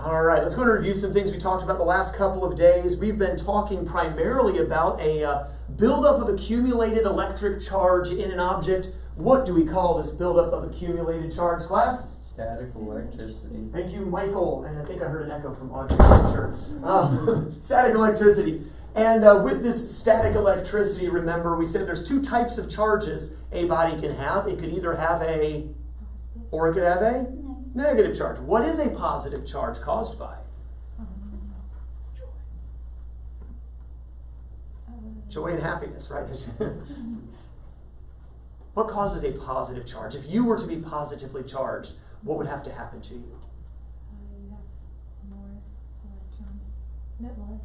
All right, let's go and review some things we talked about the last couple of days. We've been talking primarily about a buildup of accumulated electric charge in an object. What do we call this buildup of accumulated charge, class? Static electricity. Thank you, Michael. And I think I heard an echo from Audrey, I'm sure. Static electricity. And with this static electricity, remember, we said there's two types of charges a body can have. It could either have a, or it could have a negative charge. What is a positive charge caused by? Joy and happiness, right? What causes a positive charge? If you were to be positively charged, what would have to happen to you?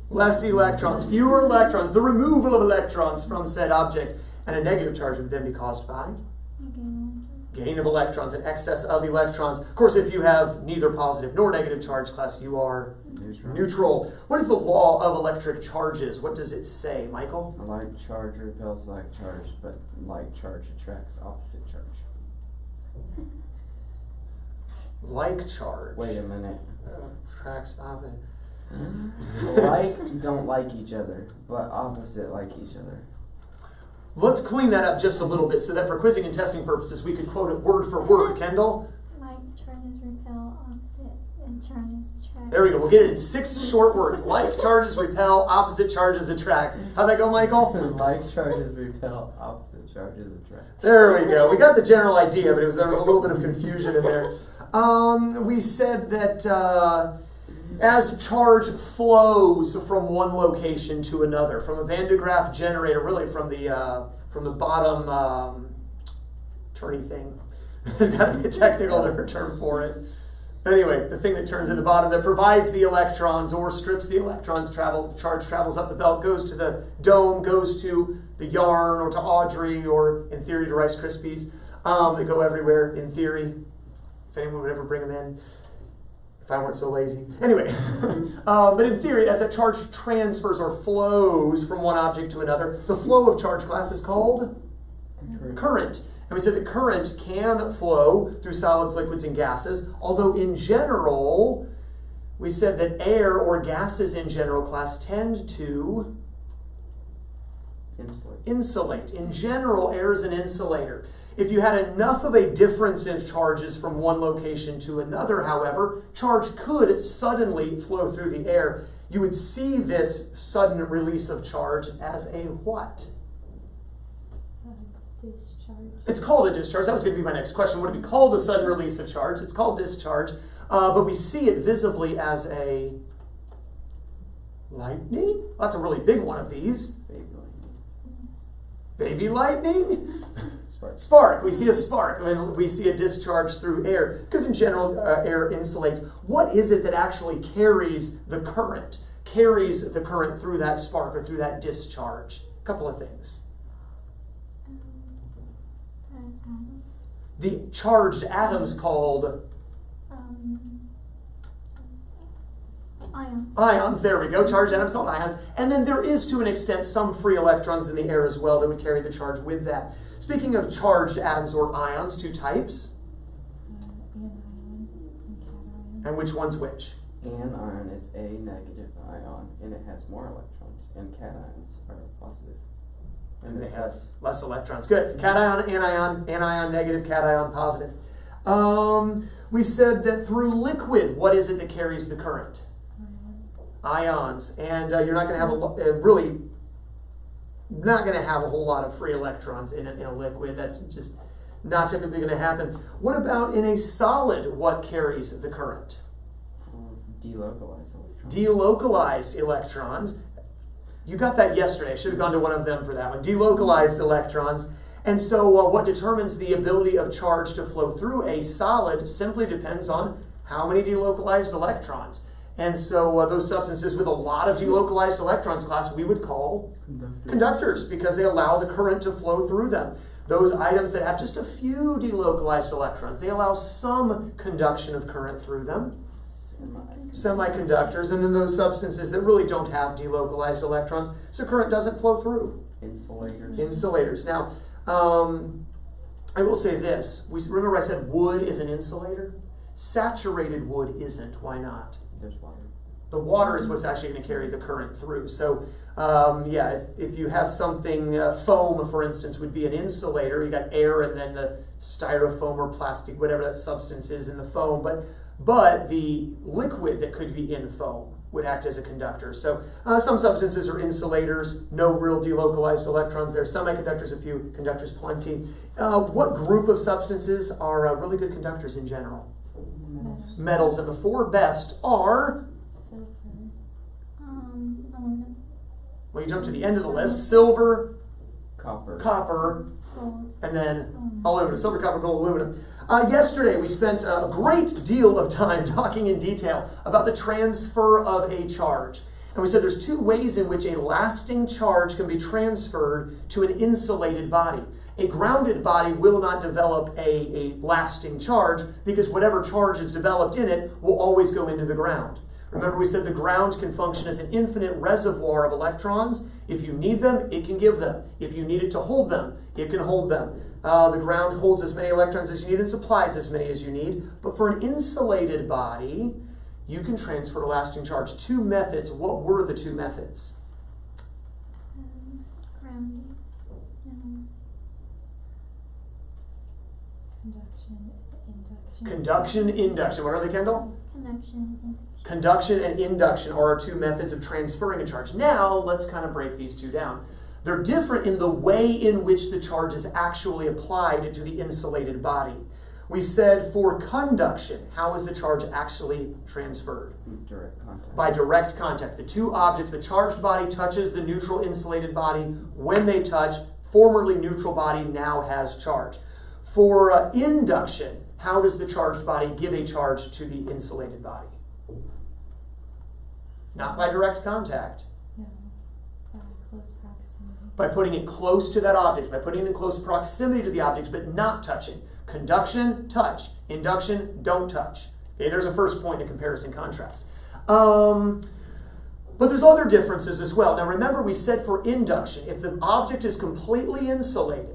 Less electrons, fewer electrons, the removal of electrons from said object. And a negative charge would then be caused by? Gain of electrons, an excess of electrons. Of course, if you have neither positive nor negative charge, class, you are neutral. What is the law of electric charges? What does it say, Michael? A like charge repels like charge, but like charge attracts opposite charge. Like charge. Wait a minute. Attracts opposite. Like don't like each other, but opposite like each other. Let's clean that up just a little bit so that for quizzing and testing purposes we could quote it word for word. Kendall? Like charges repel opposite and charges attract. There we go. We'll get it in 6 short words. Like charges repel, opposite charges attract. How'd that go, Michael? Like charges repel, opposite charges attract. There we go. We got the general idea, but there was a little bit of confusion in there. We said that as charge flows from one location to another, from a Van de Graaff generator, really from the bottom turning thing. There's got to be a technical term for it. Anyway, the thing that turns at the bottom that provides the electrons or strips the electrons, charge travels up the belt, goes to the dome, goes to the yarn or to Audrey or in theory to Rice Krispies. They go everywhere in theory, if anyone would ever bring them in. If I weren't so lazy. Anyway, but in theory, as that charge transfers or flows from one object to another, the flow of charge, class, is called current. And we said that current can flow through solids, liquids, and gases, although in general, we said that air or gases in general, class, tend to insulate. In general, air is an insulator. If you had enough of a difference in charges from one location to another, however, charge could suddenly flow through the air. You would see this sudden release of charge as a what? Discharge. It's called a discharge. That was going to be my next question. What do we call the sudden release of charge? It's called discharge. But we see it visibly as a lightning? That's a really big one of these. Baby lightning? Spark. We see a spark when we see a discharge through air. Because in general, air insulates. What is it that actually carries the current? Carries the current through that spark or through that discharge? A couple of things. The charged atoms called ions. Ions, there we go. Charged atoms called ions. And then there is, to an extent, some free electrons in the air as well that would carry the charge with that. Speaking of charged atoms or ions, 2 types. And which one's which? Anion is a negative ion, and it has more electrons, and cations are positive. And they have less electrons. Good. Cation, anion, negative, cation, positive. We said that through liquid, what is it that carries the current? Ions. And you're not going to have not going to have a whole lot of free electrons in a liquid. That's just not typically going to happen. What about in a solid? What carries the current? Delocalized electrons. Delocalized electrons. You got that yesterday. I should have gone to one of them for that one. Delocalized electrons. And so what determines the ability of charge to flow through a solid simply depends on how many delocalized electrons. And so those substances with a lot of delocalized electrons, class, we would call conductors because they allow the current to flow through them. Those items that have just a few delocalized electrons, they allow some conduction of current through them. Semiconductors. And then those substances that really don't have delocalized electrons, so current doesn't flow through. Insulators. Now, I will say this. Remember I said wood is an insulator? Saturated wood isn't. Why not? There's water. The water is what's actually going to carry the current through. So, yeah, if you have something, foam, for instance, would be an insulator. You got air and then the styrofoam or plastic, whatever that substance is in the foam. But the liquid that could be in foam would act as a conductor. So some substances are insulators, no real delocalized electrons there. Semiconductors, a few. Conductors, plenty. What group of substances are really good conductors in general? Metals. And the four best are... Aluminum. Well, you jump to the end of the list. Silver, Copper. Gold. and then aluminum. Silver, copper, gold, aluminum. Yesterday, we spent a great deal of time talking in detail about the transfer of a charge. And we said there's two ways in which a lasting charge can be transferred to an insulated body. A grounded body will not develop a lasting charge because whatever charge is developed in it will always go into the ground. Remember, we said the ground can function as an infinite reservoir of electrons. If you need them, it can give them. If you need it to hold them, it can hold them. The ground holds as many electrons as you need and supplies as many as you need. But for an insulated body, you can transfer a lasting charge. Two methods. What were the two methods? Grounding. Conduction, induction. What are they, Kendall? Conduction, induction. Conduction and induction are our two methods of transferring a charge. Now, let's kind of break these two down. They're different in the way in which the charge is actually applied to the insulated body. We said for conduction, how is the charge actually transferred? Direct contact. By direct contact. The two objects, the charged body touches the neutral insulated body. When they touch, formerly neutral body now has charge. For induction, how does the charged body give a charge to the insulated body? Not by direct contact. No. By close proximity. By putting it close to that object, by putting it in close proximity to the object, but not touching. Conduction, touch. Induction, don't touch. Okay, there's a first point in comparison contrast. But there's other differences as well. Now remember, we said for induction, if the object is completely insulated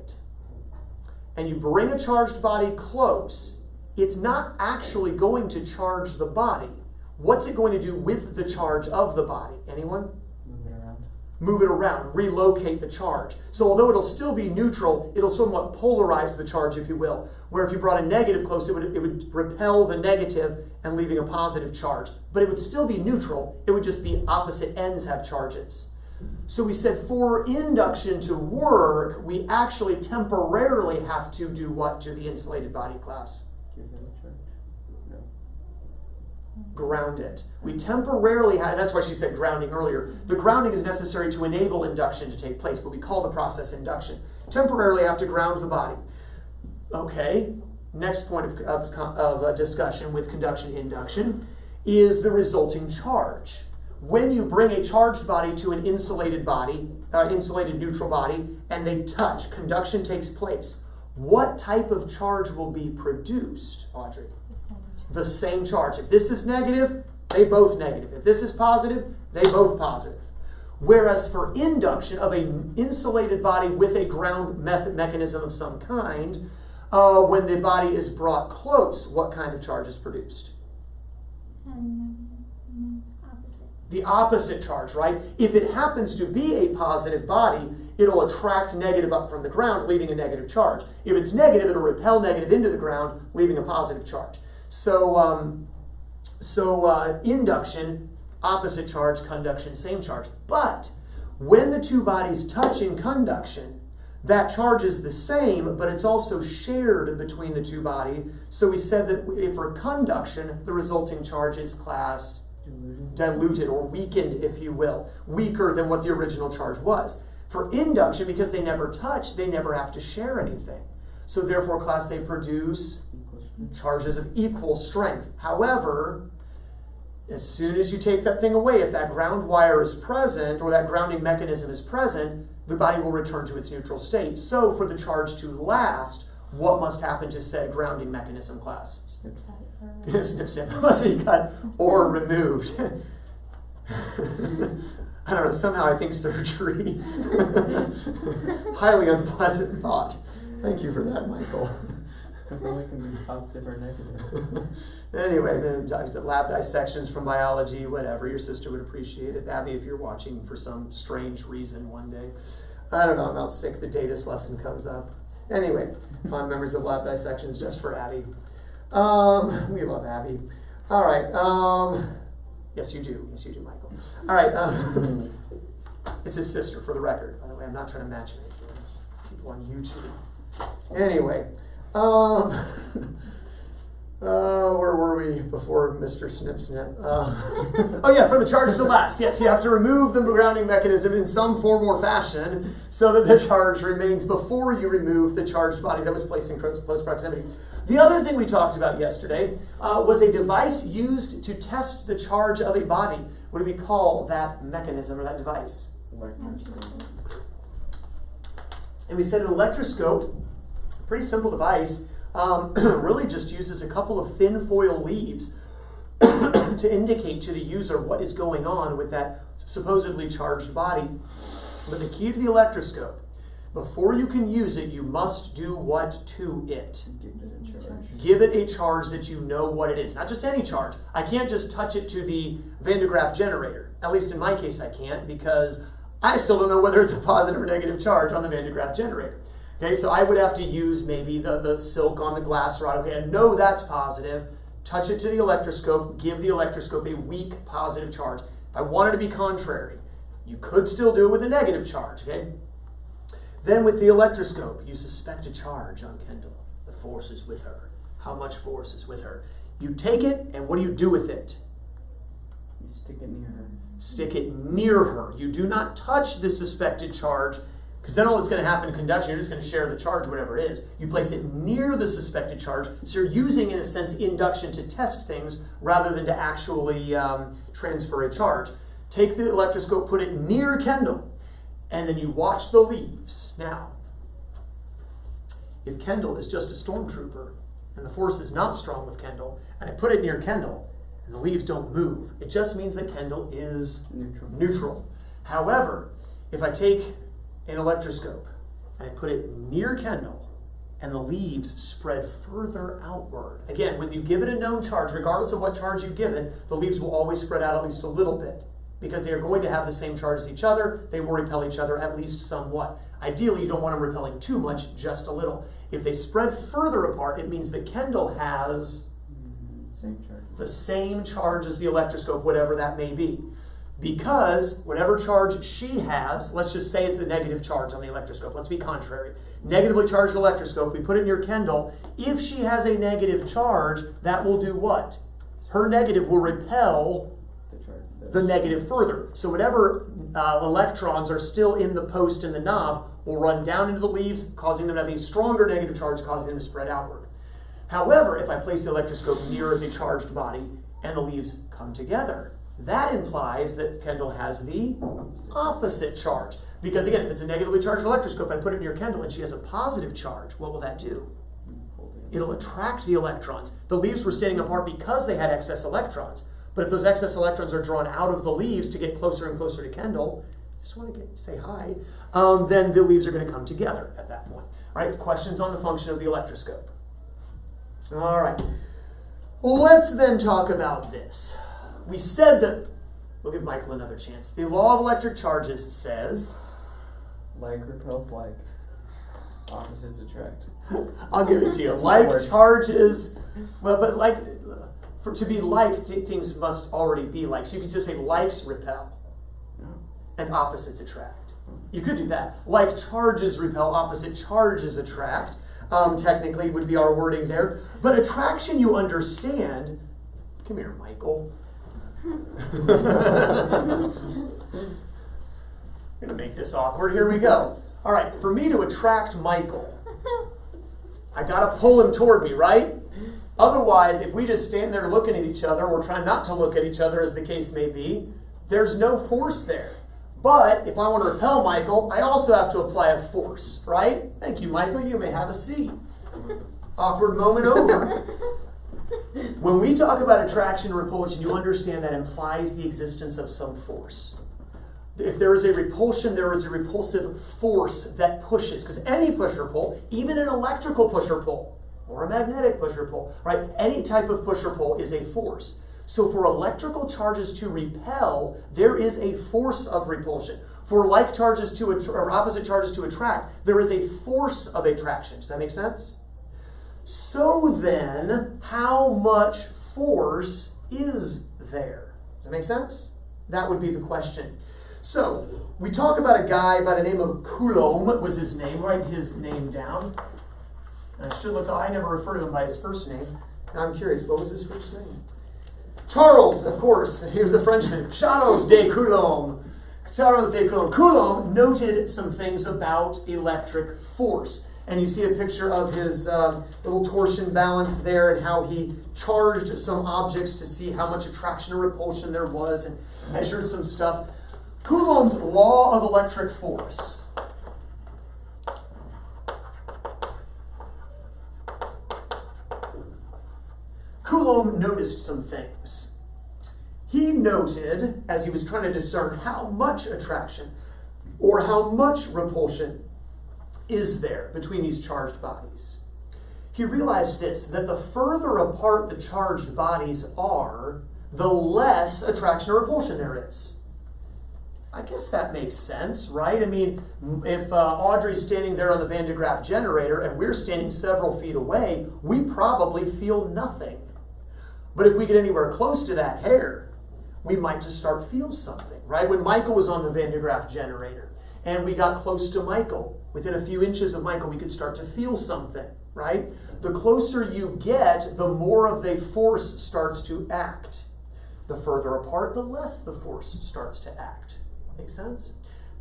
and you bring a charged body close, it's not actually going to charge the body. What's it going to do with the charge of the body? Anyone? Move it around. Move it around, relocate the charge. So although it'll still be neutral, it'll somewhat polarize the charge, if you will. Where if you brought a negative close, it would repel the negative and leaving a positive charge. But it would still be neutral. It would just be opposite ends have charges. So we said for induction to work, we actually temporarily have to do what to the insulated body, class? Give them a charge. No. Ground it. We temporarily have, that's why she said grounding earlier. The grounding is necessary to enable induction to take place, but we call the process induction. Temporarily have to ground the body. Okay, next point of discussion with conduction induction is the resulting charge. When you bring a charged body to an insulated body, insulated neutral body, and they touch, conduction takes place. What type of charge will be produced, Audrey? The same charge. If this is negative, they both negative. If this is positive, they both positive. Whereas for induction of an insulated body with a ground mechanism of some kind, when the body is brought close, what kind of charge is produced? Opposite. The opposite charge, right? If it happens to be a positive body, it'll attract negative up from the ground, leaving a negative charge. If it's negative, it'll repel negative into the ground, leaving a positive charge. So induction, opposite charge, conduction, same charge. But when the two bodies touch in conduction, that charge is the same, but it's also shared between the two bodies. So we said that for conduction, the resulting charge is class diluted or weakened, if you will, weaker than what the original charge was. For induction, because they never touch, they never have to share anything. So therefore, class, they produce charges of equal strength. However, as soon as you take that thing away, if that ground wire is present or that grounding mechanism is present, the body will return to its neutral state. So for the charge to last, what must happen to said grounding mechanism, class? Snip, snip. Must be cut or removed. I don't know, somehow I think surgery. Highly unpleasant thought. Thank you for that, Michael. Then we can be positive or negative. Anyway, the lab dissections from biology, whatever. Your sister would appreciate it. Abby, if you're watching for some strange reason one day. I don't know, I'm out sick the day this lesson comes up. Anyway, fond memories of lab dissections just for Abby. We love Abby. All right. Yes, you do. Yes, you do, Michael. All right. It's his sister, for the record. By the way, I'm not trying to match people on YouTube. Anyway. Where were we before Mr. Snip Snip? Oh yeah, for the charge to last. Yes, you have to remove the grounding mechanism in some form or fashion so that the charge remains before you remove the charged body that was placed in close proximity. The other thing we talked about yesterday was a device used to test the charge of a body. What do we call that mechanism or that device? Electroscope. And we said an electroscope, pretty simple device, really just uses a couple of thin foil leaves to indicate to the user what is going on with that supposedly charged body. But the key to the electroscope, before you can use it, you must do what to it? Give it a charge. Give it a charge that you know what it is. Not just any charge. I can't just touch it to the Van de Graaff generator. At least in my case I can't, because I still don't know whether it's a positive or negative charge on the Van de Graaff generator. Okay, so I would have to use maybe the silk on the glass rod. Okay, I know that's positive. Touch it to the electroscope. Give the electroscope a weak positive charge. If I wanted to be contrary, you could still do it with a negative charge. Okay. Then with the electroscope, you suspect a charge on Kendall. The force is with her. How much force is with her? You take it, and what do you do with it? You stick it near her. Stick it near her. You do not touch the suspected charge, because then all that's going to happen in conduction, you're just going to share the charge, whatever it is. You place it near the suspected charge, so you're using, in a sense, induction to test things rather than to actually transfer a charge. Take the electroscope, put it near Kendall, and then you watch the leaves. Now, if Kendall is just a stormtrooper, and the force is not strong with Kendall, and I put it near Kendall, and the leaves don't move, it just means that Kendall is neutral. However, if I take an electroscope and I put it near Kendall, and the leaves spread further outward. Again, when you give it a known charge, regardless of what charge you give it, the leaves will always spread out at least a little bit, because they are going to have the same charge as each other. They will repel each other at least somewhat. Ideally, you don't want them repelling too much, just a little. If they spread further apart, it means that Kendall has the same charge as the electroscope, whatever that may be. Because whatever charge she has, let's just say it's a negative charge on the electroscope. Let's be contrary. Negatively charged electroscope, we put it near Kendall. If she has a negative charge, that will do what? Her negative will repel the negative further. So whatever electrons are still in the post and the knob will run down into the leaves, causing them to have a stronger negative charge, causing them to spread outward. However, if I place the electroscope near the charged body and the leaves come together, that implies that Kendall has the opposite charge. Because again, if it's a negatively charged electroscope, I put it near Kendall and she has a positive charge, what will that do? It'll attract the electrons. The leaves were standing apart because they had excess electrons. But if those excess electrons are drawn out of the leaves to get closer and closer to Kendall, just want to say hi, then the leaves are going to come together at that point. All right, questions on the function of the electroscope? All right, let's then talk about this. We said that, we'll give Michael another chance. The law of electric charges says, like repels like, opposites attract. I'll give it to you. Like charges, well, but like, to be like, things must already be like. So you could just say likes repel and opposites attract. You could do that. Like charges repel, opposite charges attract. Technically would be our wording there. But attraction you understand. Come here, Michael. I'm going to make this awkward. Here we go. All right, for me to attract Michael, I got to pull him toward me, right? Otherwise, if we just stand there looking at each other or try not to look at each other, as the case may be, there's no force there. But if I want to repel Michael, I also have to apply a force, right? Thank you, Michael. You may have a seat. Awkward moment over. When we talk about attraction and repulsion, you understand that implies the existence of some force. If there is a repulsion, there is a repulsive force that pushes. Because any push or pull, even an electrical push or pull, or a magnetic push or pull, right? Any type of push or pull is a force. So for electrical charges to repel, there is a force of repulsion. For like charges to or opposite charges to attract, there is a force of attraction. Does that make sense? So then, how much force is there? Does that make sense? That would be the question. So, we talk about a guy by the name of Coulomb, was his name. Write his name down. And I never refer to him by his first name. Now I'm curious, what was his first name? Charles, of course. He was a Frenchman. Charles de Coulomb. Charles de Coulomb. Coulomb noted some things about electric force. And you see a picture of his little torsion balance there and how he charged some objects to see how much attraction or repulsion there was and measured some stuff. Coulomb's law of electric force. Coulomb noticed some things. He noted, as he was trying to discern how much attraction or how much repulsion is there between these charged bodies, he realized this, that the further apart the charged bodies are, the less attraction or repulsion there is. I guess that makes sense, right? I mean, if Audrey's standing there on the Van de Graaff generator and we're standing several feet away, we probably feel nothing. But if we get anywhere close to that hair, we might just start feel something, right? When Michael was on the Van de Graaff generator and we got close to Michael, within a few inches of Michael, we could start to feel something, right? The closer you get, the more of the force starts to act. The further apart, the less the force starts to act. Make sense?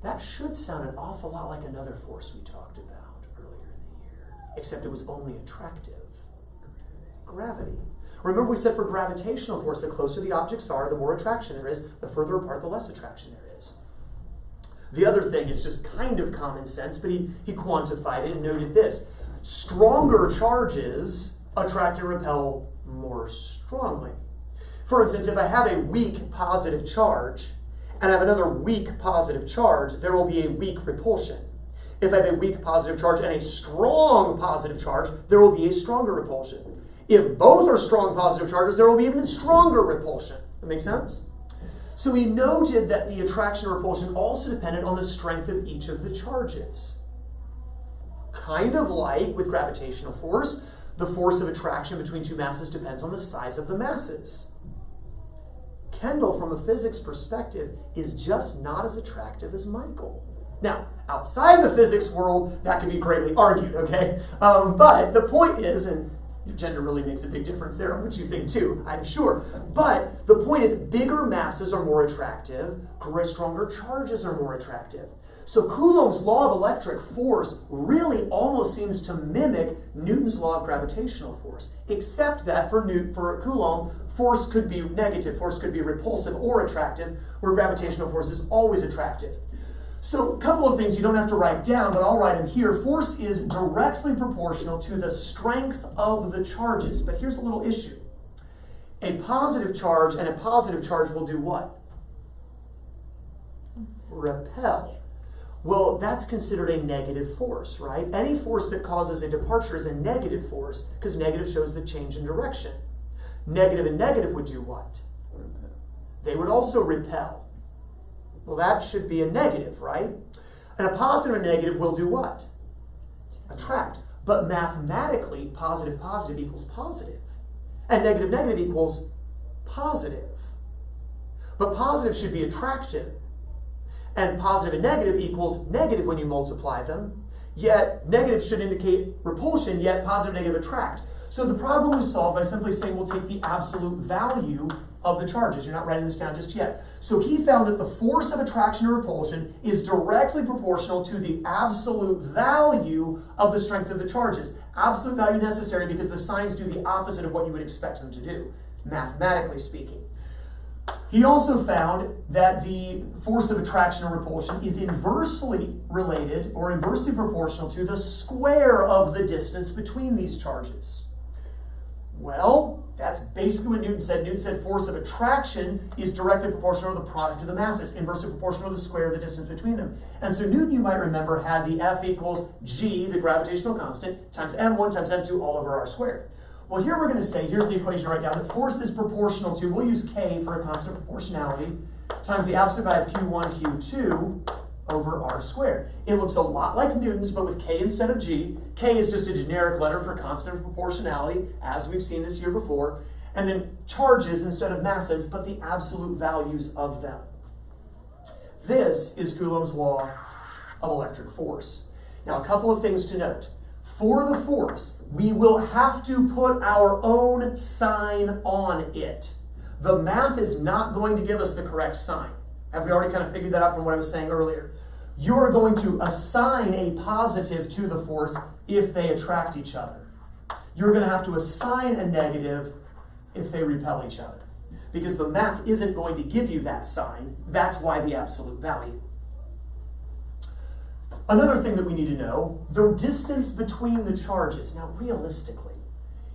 That should sound an awful lot like another force we talked about earlier in the year, except it was only attractive. Gravity. Remember we said for gravitational force, the closer the objects are, the more attraction there is. The further apart, the less attraction there is. The other thing is just kind of common sense, but he quantified it and noted this. Stronger charges attract and repel more strongly. For instance, if I have a weak positive charge and I have another weak positive charge, there will be a weak repulsion. If I have a weak positive charge and a strong positive charge, there will be a stronger repulsion. If both are strong positive charges, there will be even stronger repulsion. That makes sense? So he noted that the attraction and repulsion also depended on the strength of each of the charges. Kind of like with gravitational force, the force of attraction between two masses depends on the size of the masses. Kendall, from a physics perspective, is just not as attractive as Michael. Now, outside the physics world, that can be greatly argued, okay? But the point is, and your gender really makes a big difference there on what you think too, I'm sure. But the point is, bigger masses are more attractive, stronger charges are more attractive. So Coulomb's law of electric force really almost seems to mimic Newton's law of gravitational force, except that for Coulomb, force could be negative, force could be repulsive or attractive, where gravitational force is always attractive. So a couple of things you don't have to write down, but I'll write them here. Force is directly proportional to the strength of the charges. But here's a little issue. A positive charge and a positive charge will do what? Repel. Well, that's considered a negative force, right? Any force that causes a departure is a negative force because negative shows the change in direction. Negative and negative would do what? They would also repel. Well, that should be a negative, right? And a positive and negative will do what? Attract. But mathematically, positive equals positive. And negative equals positive. But positive should be attractive. And positive and negative equals negative when you multiply them. Yet negative should indicate repulsion, yet positive and negative attract. So the problem is solved by simply saying we'll take the absolute value of the charges. You're not writing this down just yet. So he found that the force of attraction or repulsion is directly proportional to the absolute value of the strength of the charges. Absolute value necessary because the signs do the opposite of what you would expect them to do, mathematically speaking. He also found that the force of attraction or repulsion is inversely related or inversely proportional to the square of the distance between these charges. Well, That's basically what Newton said. Newton said force of attraction is directly proportional to the product of the masses, inversely proportional to the square of the distance between them. And so Newton, you might remember, had the F equals G, the gravitational constant, times M1 times M2 all over R squared. Well, here we're going to say, here's the equation right down, that force is proportional to, we'll use K for a constant proportionality, times the absolute value of Q1, Q2 over R squared. It looks a lot like Newton's, but with K instead of G. K is just a generic letter for constant proportionality, as we've seen this year before. And then charges instead of masses, but the absolute values of them. This is Coulomb's law of electric force. Now, a couple of things to note. For the force, we will have to put our own sign on it. The math is not going to give us the correct sign. Have we already kind of figured that out from what I was saying earlier? You're going to assign a positive to the force if they attract each other. You're going to have to assign a negative if they repel each other. Because the math isn't going to give you that sign. That's why the absolute value. Another thing that we need to know, the distance between the charges. Now, realistically,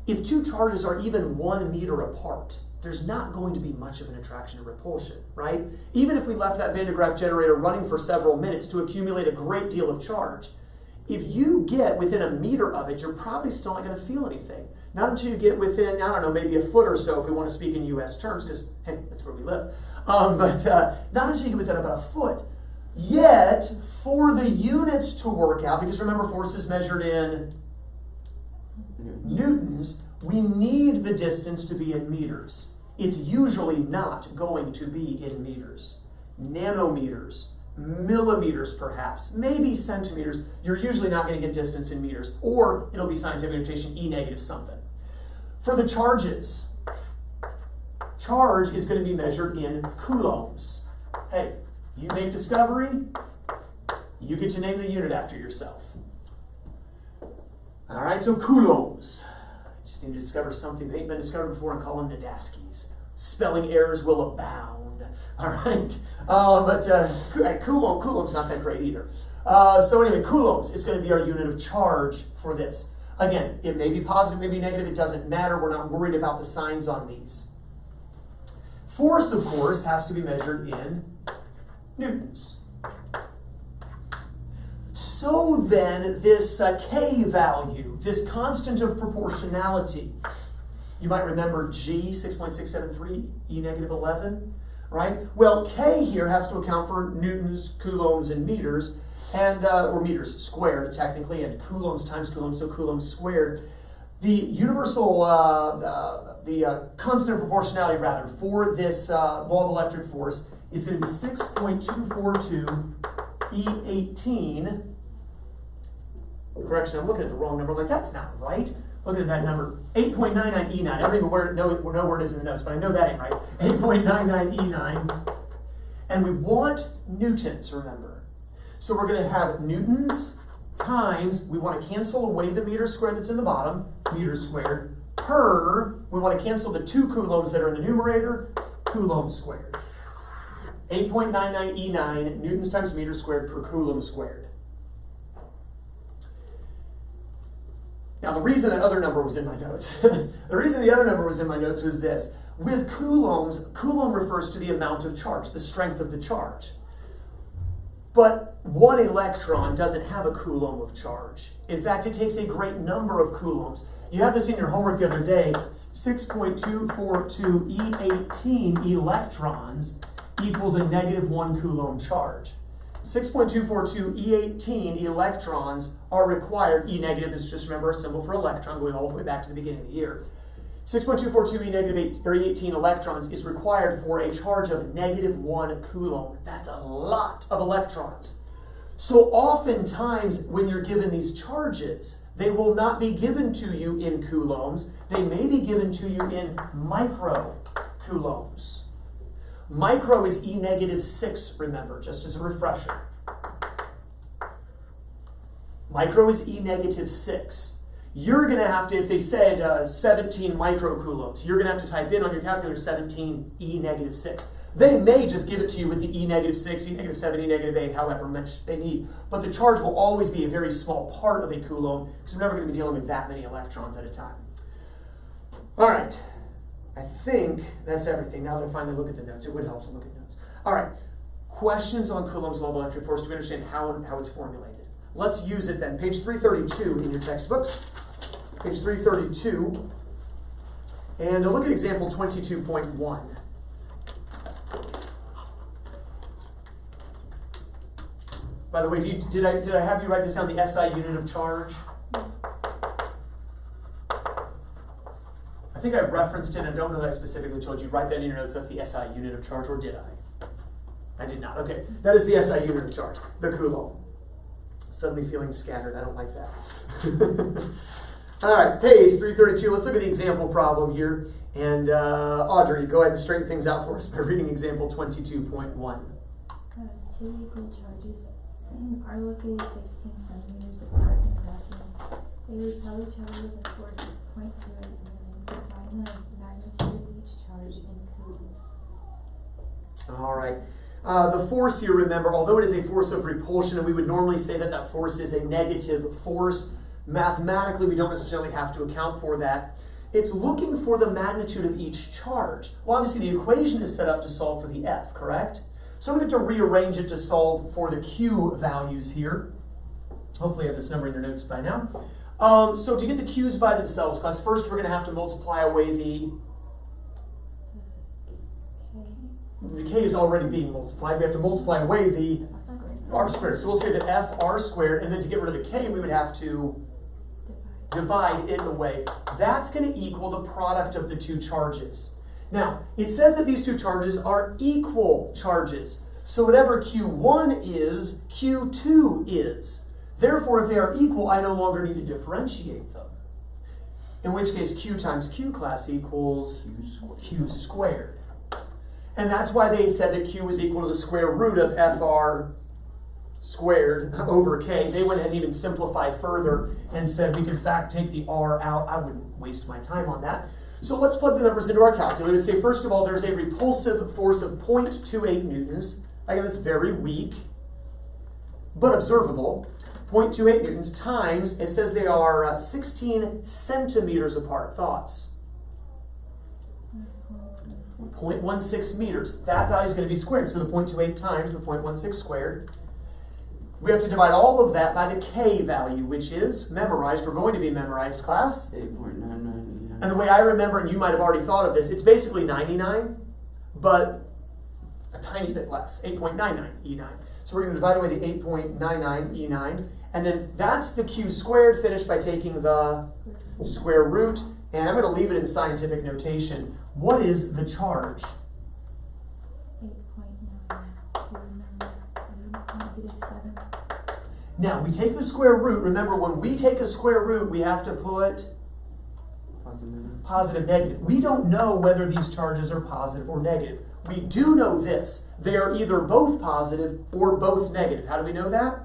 if two charges are even 1 meter apart, there's not going to be much of an attraction or repulsion, right? Even if we left that Van de Graaff generator running for several minutes to accumulate a great deal of charge, if you get within a meter of it, you're probably still not going to feel anything. Not until you get within, I don't know, maybe a foot or so, if we want to speak in U.S. terms, because, hey, that's where we live. But not until you get within about a foot. Yet, for the units to work out, because remember, force is measured in newtons, we need the distance to be in meters. It's usually not going to be in meters. Nanometers, millimeters perhaps, maybe centimeters. You're usually not going to get distance in meters, or it'll be scientific notation E negative something. For the charges, charge is going to be measured in coulombs. Hey, you make discovery, you get to name the unit after yourself. All right, so coulombs. Just need to discover something that ain't been discovered before and call them Nadaskis. Spelling errors will abound. All right, coulomb's not that great either. So anyway, coulombs, it's going to be our unit of charge for this. Again, it may be positive, maybe negative, it doesn't matter. We're not worried about the signs on these. Force, of course, has to be measured in newtons. So then, this K value, this constant of proportionality, you might remember G, 6.673, E negative 11, right? Well, K here has to account for newtons, coulombs, and meters, and or meters squared, technically, and coulombs times coulombs, so coulombs squared. The universal, the constant of proportionality, rather, for this law of electric force is going to be 6.242 E18. Correction, I'm looking at the wrong number. I'm like, that's not right. Looking at that number, 8.99 E9. I don't even know where it is in the notes, but I know that ain't right. 8.99 E9. And we want newtons, remember. So we're going to have newtons times, we want to cancel away the meter squared that's in the bottom, meters squared, per, we want to cancel the 2 coulombs that are in the numerator, coulombs squared. 8.99 E9, newtons times meters squared per coulomb squared. Now, the reason that other number was in my notes, the reason the other number was in my notes was this. With coulombs, coulomb refers to the amount of charge, the strength of the charge. But 1 electron doesn't have a coulomb of charge. In fact, it takes a great number of coulombs. You have this in your homework the other day, 6.242 E18 electrons equals a negative 1 coulomb charge. 6.242 E18 electrons are required. E negative is just, remember, a symbol for electron going all the way back to the beginning of the year. 6.242 E negative 8, or E18 electrons is required for a charge of negative 1 coulomb. That's a lot of electrons. So oftentimes when you're given these charges, they will not be given to you in coulombs. They may be given to you in micro coulombs. Micro is E negative 6, remember, just as a refresher. Micro is E negative 6. You're going to have to, if they said 17 microcoulombs, you're going to have to type in on your calculator 17 E negative 6. They may just give it to you with the E negative 6, E negative 7, E negative 8, however much they need. But the charge will always be a very small part of a coulomb because we're never going to be dealing with that many electrons at a time. All right. I think that's everything. Now that I finally look at the notes, it would help to look at notes. All right, questions on Coulomb's law of electric force to understand how it's formulated. Let's use it then. Page 332 in your textbooks. Page 332. And look at example 22.1. By the way, did I have you write this down, the SI unit of charge? I think I referenced it, and I don't know that I specifically told you. Write that in your notes, that's the SI unit of charge, or did I? I did not. Okay, that is the SI unit of charge, the Coulomb. Suddenly feeling scattered, I don't like that. All right, page 332, let's look at the example problem here. And Audrey, go ahead and straighten things out for us by reading example 22.1. Two equal charges are located 16 centimeters apart in a vacuum. They repel each other with a force of 0.08 newtons. Find the magnitude of each charge in coulombs. All right. The force here, remember, although it is a force of repulsion, and we would normally say that that force is a negative force, mathematically we don't necessarily have to account for that. It's looking for the magnitude of each charge. Well, obviously the equation is set up to solve for the F, correct? So I'm going to rearrange it to solve for the Q values here. Hopefully you have this number in your notes by now. So to get the Q's by themselves, class, first we're going to have to multiply away the K is already being multiplied. We have to multiply away the R squared. So we'll say that F R squared, and then to get rid of the K, we would have to divide it away. That's going to equal the product of the two charges. Now, it says that these two charges are equal charges. So whatever Q1 is, Q2 is. Therefore, if they are equal, I no longer need to differentiate them. In which case, Q times Q class equals Q squared. And that's why they said that Q was equal to the square root of FR squared over K. They went ahead and even simplified further and said we could in fact take the R out. I wouldn't waste my time on that. So let's plug the numbers into our calculator. Say, first of all, there's a repulsive force of 0.28 newtons. Again, that's very weak, but observable. 0.28 newtons times, it says they are 16 centimeters apart. Thoughts? 0.16 meters. That value is going to be squared. So the 0.28 times the 0.16 squared. We have to divide all of that by the K value, which is memorized. We're going to be memorized, class. 8.99. And the way I remember, and you might have already thought of this, it's basically 99, but a tiny bit less, 8.99 E9. So we're going to divide away the 8.99 E9, and then that's the Q squared, finished by taking the square root, and I'm going to leave it in scientific notation. What is the charge? 8.9 -7. Now, we take the square root. Remember, when we take a square root, we have to put positive, negative. We don't know whether these charges are positive or negative. We do know this. They are either both positive or both negative. How do we know that?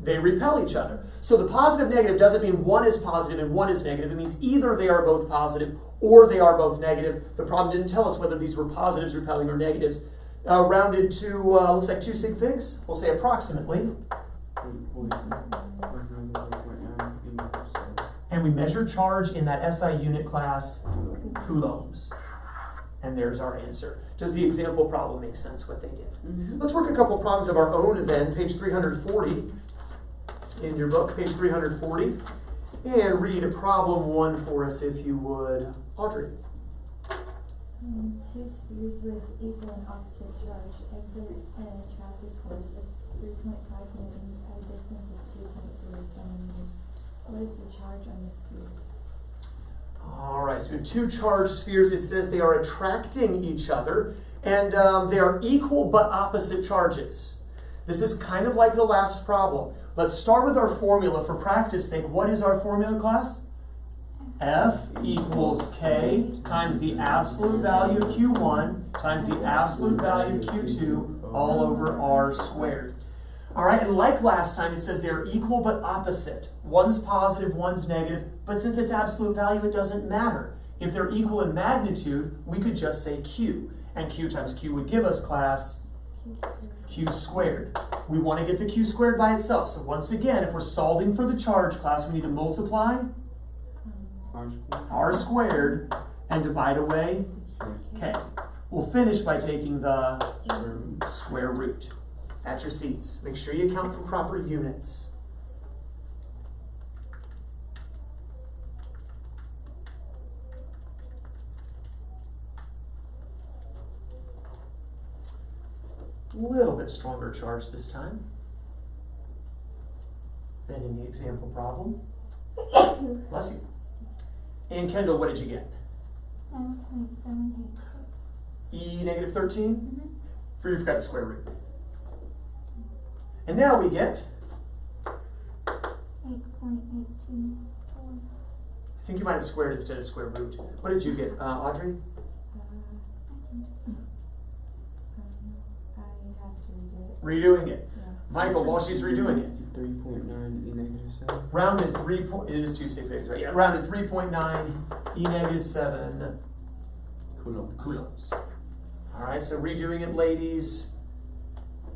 They repel each other. So the positive negative doesn't mean one is positive and one is negative. It means either they are both positive or they are both negative. The problem didn't tell us whether these were positives repelling or negatives. Rounded to, looks like 2 sig figs. We'll say approximately. And we measure charge in that SI unit class, coulombs. And there's our answer. Does the example problem make sense, what they did? Mm-hmm. Let's work a couple problems of our own then. Page 340 in your book, page 340. And read problem 1 for us, if you would. Audrey. Two spheres with equal and opposite charge exert an attractive force of 3.5 newtons at a distance of 2.0 centimeters. What is the charge on the spheres? All right, so two charged spheres, it says they are attracting each other, and they are equal but opposite charges. This is kind of like the last problem. Let's start with our formula for practice sake. What is our formula, class? F equals K times the absolute value of Q1 times the absolute value of Q2 all over R squared. All right, and like last time, it says they're equal but opposite. One's positive, one's negative, but since it's absolute value, it doesn't matter. If they're equal in magnitude, we could just say Q, and Q times Q would give us, class, Q squared. We want to get the Q squared by itself. So once again, if we're solving for the charge, class, we need to multiply R squared. R squared, and divide away K. We'll finish by taking the square root. At your seats. Make sure you account for proper units. A little bit stronger charge this time than in the example problem. Bless you. And Kendall, what did you get? 7.786. E negative 13? For you forgot the square root. And now we get, 8.824. I think you might have squared instead of square root. What did you get, Audrey? I have to redo it. Redoing it. Yeah. Michael, while she's redoing it, 3.9 E negative 7. rounded it is two sig figs, right? Yeah, rounded 3.9 E negative 7 coulombs. All right, so redoing it, ladies.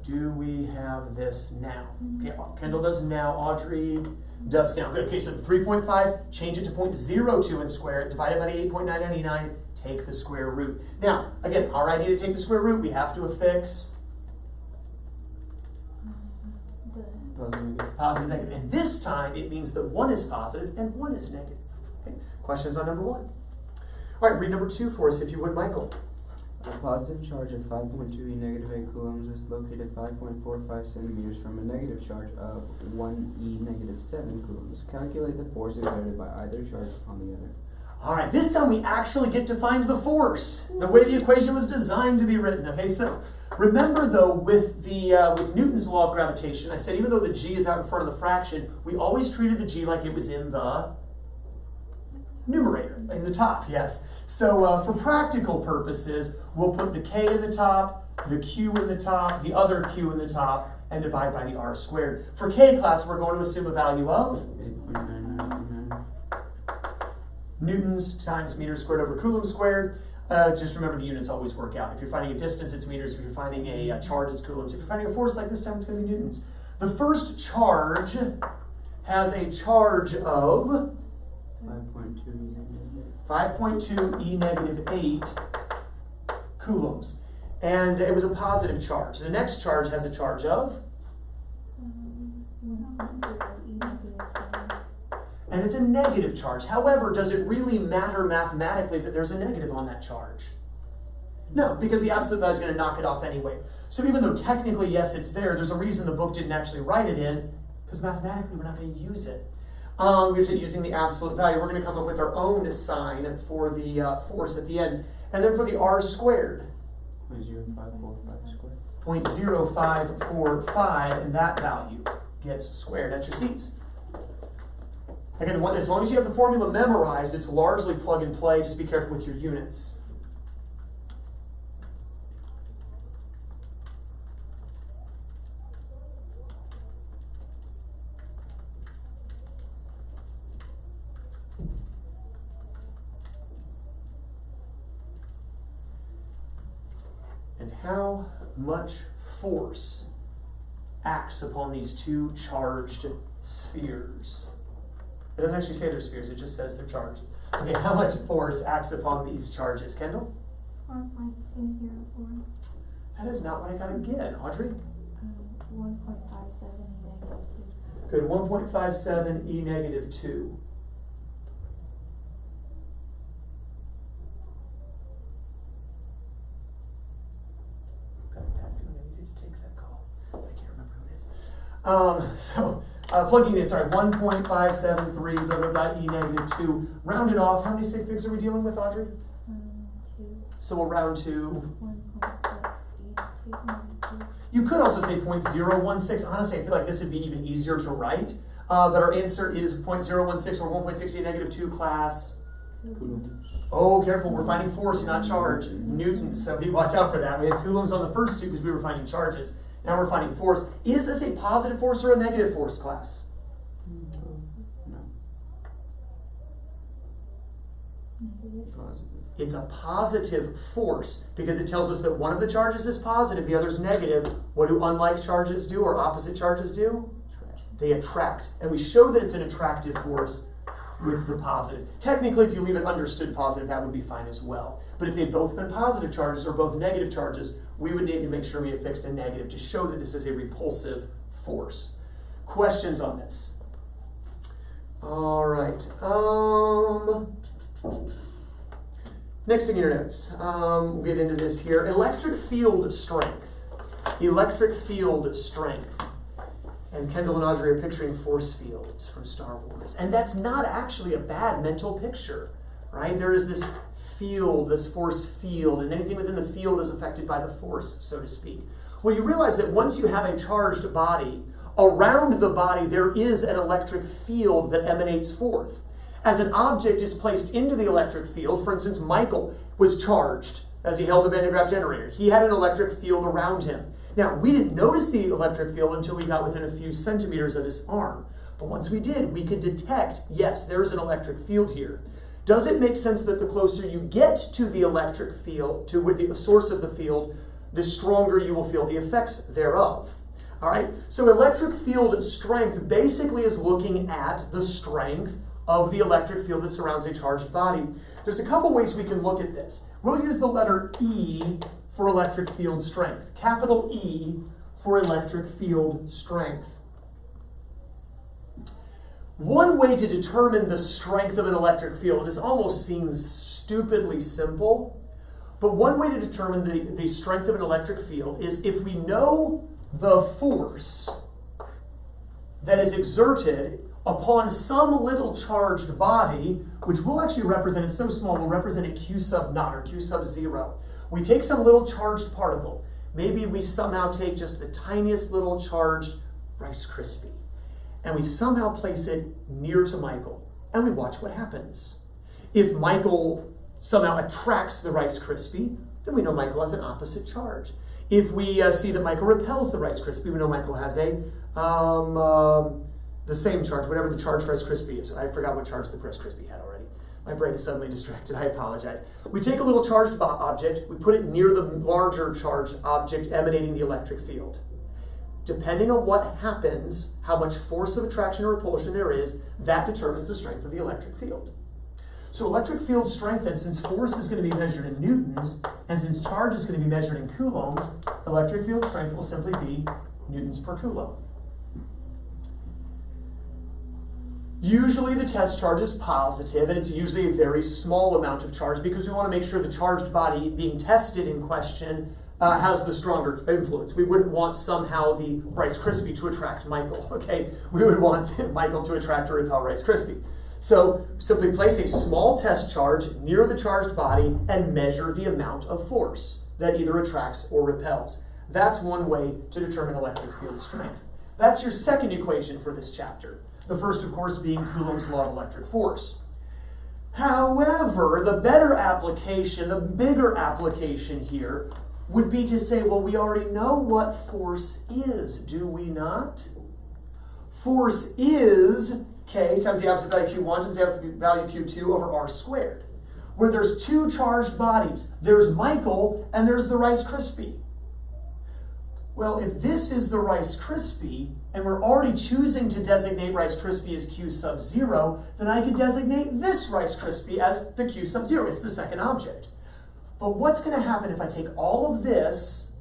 Do we have this now? Okay, Kendall does now, Audrey does now. Good, okay, so the 3.5, change it to 0.02 and square it, divide it by the 8.999, take the square root. Now, again, our idea to take the square root, we have to affix positive, negative. And this time, it means that one is positive and one is negative. Okay, questions on number 1. All right, read number 2 for us, if you would, Michael. A positive charge of 5.2 E negative 8 coulombs is located 5.45 centimeters from a negative charge of 1 E negative 7 coulombs. Calculate the force exerted by either charge upon the other. All right, this time we actually get to find the force, the way the equation was designed to be written. Okay, so remember though, with Newton's law of gravitation, I said even though the g is out in front of the fraction, we always treated the g like it was in the numerator, in the top, yes. So for practical purposes, we'll put the k in the top, the q in the top, the other q in the top, and divide by the r squared. For k class, we're going to assume a value of 8.99. newtons times meters squared over coulomb squared. Just remember the units always work out. If you're finding a distance, it's meters. If you're finding a charge, it's coulombs. If you're finding a force like this time, it's going to be newtons. The first charge has a charge of 5.2 E negative 8 coulombs. And it was a positive charge. The next charge has a charge of? 1.0 E negative 7. And it's a negative charge. However, does it really matter mathematically that there's a negative on that charge? No, because the absolute value is going to knock it off anyway. So even though technically, yes, it's there, there's a reason the book didn't actually write it in, because mathematically we're not going to use it. We're just using the absolute value. We're going to come up with our own sign for the force at the end. And then for the r squared, 0.0545, and that value gets squared at your seats. Again, as long as you have the formula memorized, it's largely plug and play. Just be careful with your units. And how much force acts upon these two charged spheres? It doesn't actually say they're spheres, it just says they're charged. Okay, how much force acts upon these charges? Kendall? 4.204. That is not what I got again. Audrey? 1.57 E negative 2. Good, 1.57 E negative 2. Plugging in, 1.573, blah, blah, blah, E negative 2. Rounded off, how many sig figs are we dealing with, Audrey? 2. So we'll round to? 1.6 E negative 2. You could also say 0.016. Honestly, I feel like this would be even easier to write. But our answer is 0.016 or 1.6 E negative 2 class. Oh, careful, we're finding force, not charge. Newtons, so watch out for that. We had coulombs on the first two because we were finding charges. Now we're finding force. Is this a positive force or a negative force class? No. Positive. It's a positive force because it tells us that one of the charges is positive, the other is negative. What do unlike charges do or opposite charges do? They attract. And we show that it's an attractive force with the positive. Technically, if you leave it understood positive, that would be fine as well. But if they've both been positive charges or both negative charges, we would need to make sure we have fixed a negative to show that this is a repulsive force. Questions on this? All right. Next thing in your notes, we'll get into this here. Electric field strength. Electric field strength. And Kendall and Audrey are picturing force fields from Star Wars. And that's not actually a bad mental picture, right? There is this field, this force field, and anything within the field is affected by the force, so to speak. Well, you realize that once you have a charged body, around the body there is an electric field that emanates forth. As an object is placed into the electric field, for instance, Michael was charged as he held the Van de Graaff generator. He had an electric field around him. Now, we didn't notice the electric field until we got within a few centimeters of his arm. But once we did, we could detect, yes, there's an electric field here. Does it make sense that the closer you get to the electric field, to the source of the field, the stronger you will feel the effects thereof? All right, so electric field strength basically is looking at the strength of the electric field that surrounds a charged body. There's a couple ways we can look at this. We'll use the letter E for electric field strength. Capital E for electric field strength. One way to determine the strength of an electric field, this almost seems stupidly simple, but one way to determine the strength of an electric field is if we know the force that is exerted upon some little charged body, which will actually represent, it's so small, we'll represent it Q sub naught or Q sub 0. We take some little charged particle. Maybe we somehow take just the tiniest little charged Rice Krispie, and we somehow place it near to Michael, and we watch what happens. If Michael somehow attracts the Rice Krispie, then we know Michael has an opposite charge. If we see that Michael repels the Rice Krispie, we know Michael has the same charge, whatever the charged Rice Krispie is. I forgot what charge the Rice Krispie had already. My brain is suddenly distracted, I apologize. We take a little charged object, we put it near the larger charged object emanating the electric field. Depending on what happens, how much force of attraction or repulsion there is, that determines the strength of the electric field. So electric field strength, and since force is going to be measured in newtons, and since charge is going to be measured in coulombs, electric field strength will simply be newtons per coulomb. Usually the test charge is positive, and it's usually a very small amount of charge because we want to make sure the charged body being tested in question has the stronger influence. We wouldn't want somehow the Rice Krispie to attract Michael, okay? We would want Michael to attract or repel Rice Krispie. So simply place a small test charge near the charged body and measure the amount of force that either attracts or repels. That's one way to determine electric field strength. That's your second equation for this chapter. The first, of course, being Coulomb's law of electric force. However, the better application, the bigger application here, would be to say, well, we already know what force is, do we not? Force is K times the absolute value Q1 times the absolute value Q2 over R squared. Where there's two charged bodies, there's Michael and there's the Rice Krispie. Well, if this is the Rice Krispie, and we're already choosing to designate Rice Krispie as Q sub 0, then I could designate this Rice Krispie as the Q sub 0. It's the second object. But what's going to happen if I take all of this,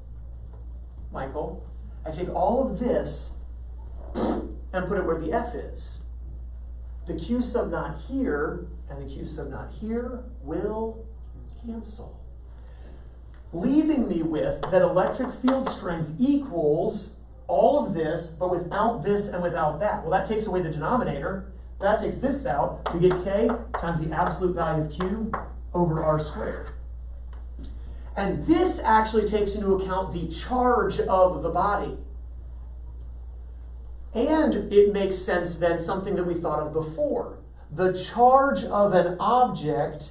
Michael, I take all of this and put it where the F is? The Q sub naught here and the Q sub naught here will cancel, leaving me with that electric field strength equals all of this, but without this and without that. Well, that takes away the denominator. That takes this out. We get K times the absolute value of Q over R squared. And this actually takes into account the charge of the body. And it makes sense then, something that we thought of before. The charge of an object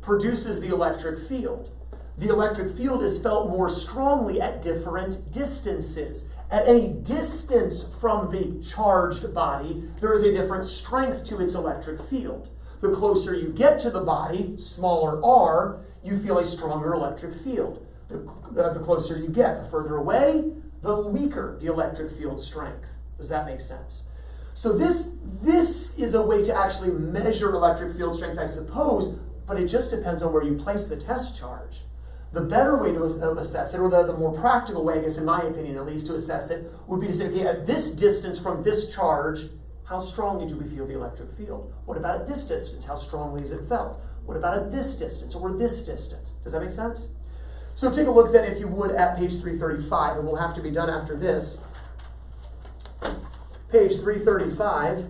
produces the electric field. The electric field is felt more strongly at different distances. At any distance from the charged body, there is a different strength to its electric field. The closer you get to the body, smaller r, you feel a stronger electric field. The closer you get, the further away, the weaker the electric field strength. Does that make sense? So this is a way to actually measure electric field strength, I suppose, but it just depends on where you place the test charge. The better way to assess it, or the more practical way, I guess in my opinion at least, to assess it, would be to say, okay, at this distance from this charge, how strongly do we feel the electric field? What about at this distance? How strongly is it felt? What about at this distance or this distance? Does that make sense? So take a look then, if you would, at page 335, and we'll have to be done after this. Page 335.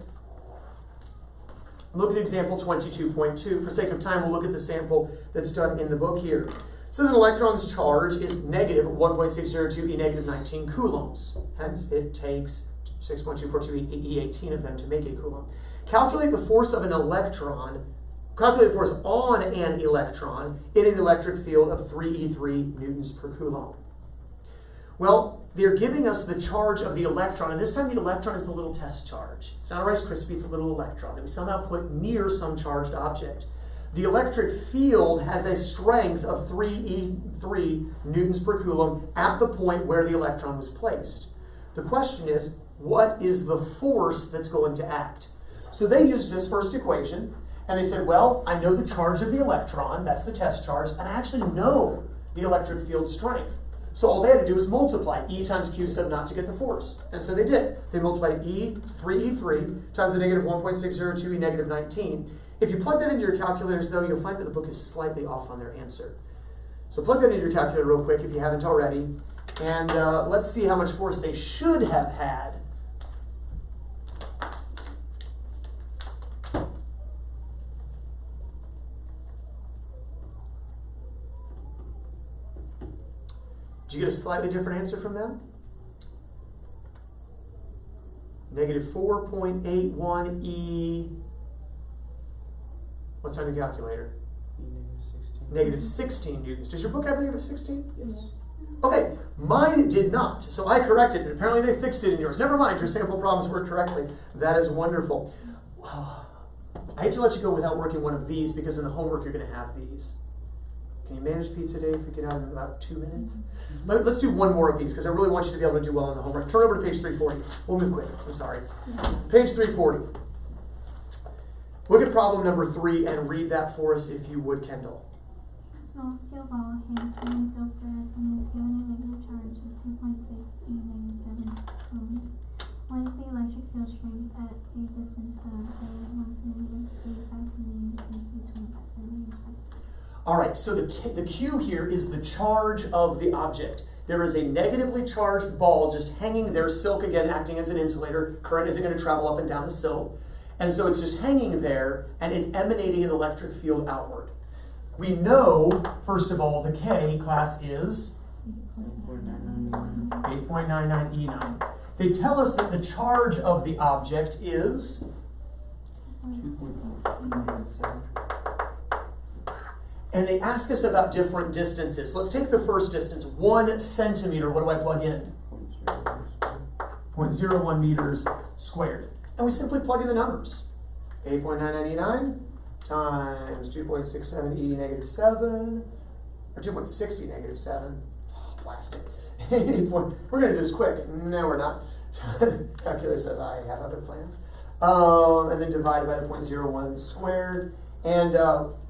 Look at example 22.2. For sake of time, we'll look at the sample that's done in the book here. It says an electron's charge is negative 1.602 e negative 19 coulombs. Hence, it takes 6.242 e18 of them to make a coulomb. Calculate the force of an electron, calculate the force on an electron in an electric field of 3e3 newtons per coulomb. Well, they're giving us the charge of the electron, and this time the electron is the little test charge. It's not a Rice Krispie, it's a little electron that we somehow put near some charged object. The electric field has a strength of 3e3 newtons per coulomb at the point where the electron was placed. The question is, what is the force that's going to act? So they used this first equation, and they said, well, I know the charge of the electron, that's the test charge, and I actually know the electric field strength. So all they had to do was multiply E times Q sub naught to get the force. And so they did. They multiplied E, 3E3, times the negative 1.602 E negative 19. If you plug that into your calculators, though, you'll find that the book is slightly off on their answer. So plug that into your calculator real quick if you haven't already. And let's see how much force they should have had. Did you get a slightly different answer from them? Negative 4.81 E. What's on your calculator? Negative 16 newtons. Does your book have negative 16? Yes. Okay, mine did not. So I corrected it. Apparently they fixed it in yours. Never mind, your sample problems worked correctly. That is wonderful. I hate to let you go without working one of these because in the homework you're going to have these. Can you manage pizza day if we get out in about 2 minutes? Let's do one more of these because I really want you to be able to do well on the homework. Turn over to page 340. We'll move quick. I'm sorry. Page 340. Look at problem number 3 and read that for us if you would, Kendall. A small steel ball hangs from a steel thread and is given a negative charge of 2.6 e negative 7 coulombs. What is the electric field strength at a distance of a 1 centimeter, a 5 centimeters, and c 25 centimeters? All right, so the Q here is the charge of the object. There is a negatively charged ball just hanging there, silk again acting as an insulator. Current isn't going to travel up and down the silk. And so it's just hanging there and is emanating an electric field outward. We know, first of all, the K class is 8.99 E9. They tell us that the charge of the object is 2.6. and they ask us about different distances. Let's take the first distance, 1 centimeter. What do I plug in? 0.01 meters squared. And we simply plug in the numbers. 8.99 times 2.67 e negative 7, or 2.6 e negative 7. Oh, plastic. We're going to do this quick. No, we're not. Calculator says I have other plans. And then divided by the 0.01 squared. And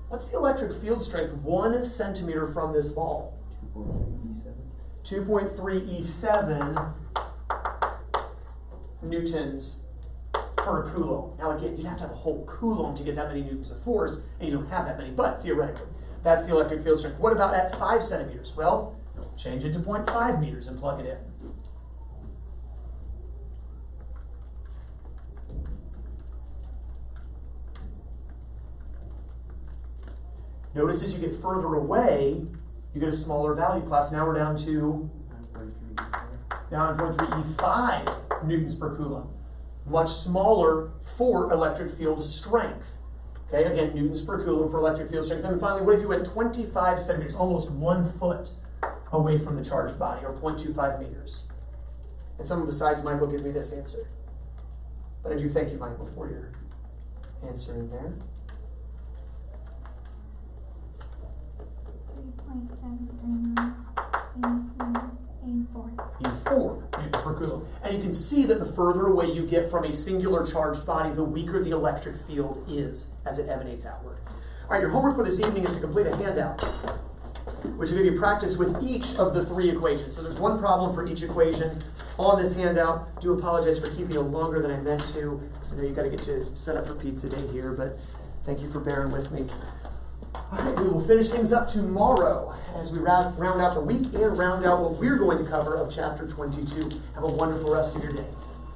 what's the electric field strength 1 centimeter from this ball? 2.3 E7 newtons per coulomb. Now again, you'd have to have a whole coulomb to get that many newtons of force, and you don't have that many, but theoretically, that's the electric field strength. What about at 5 centimeters? Well, change it to 0.5 meters and plug it in. Notice as you get further away, you get a smaller value class. Now we're down to 9.3 E5 newtons per coulomb. Much smaller for electric field strength. Okay, again, newtons per coulomb for electric field strength. And finally, what if you went 25 centimeters, almost 1 foot away from the charged body, or 0.25 meters? And someone besides Michael give me this answer. But I do thank you, Michael, for your answer in there. 3.739 E4. E4 newtons per coulomb. And And you can see that the further away you get from a singular charged body, the weaker the electric field is as it emanates outward. All right, your homework for this evening is to complete a handout, which will give you practice with each of the three equations. So there's one problem for each equation on this handout. I do apologize for keeping you longer than I meant to, because I know you got to get to set up for pizza day here, but thank you for bearing with me. All right, we will finish things up tomorrow as we round out the week and round out what we're going to cover of chapter 22. Have a wonderful rest of your day.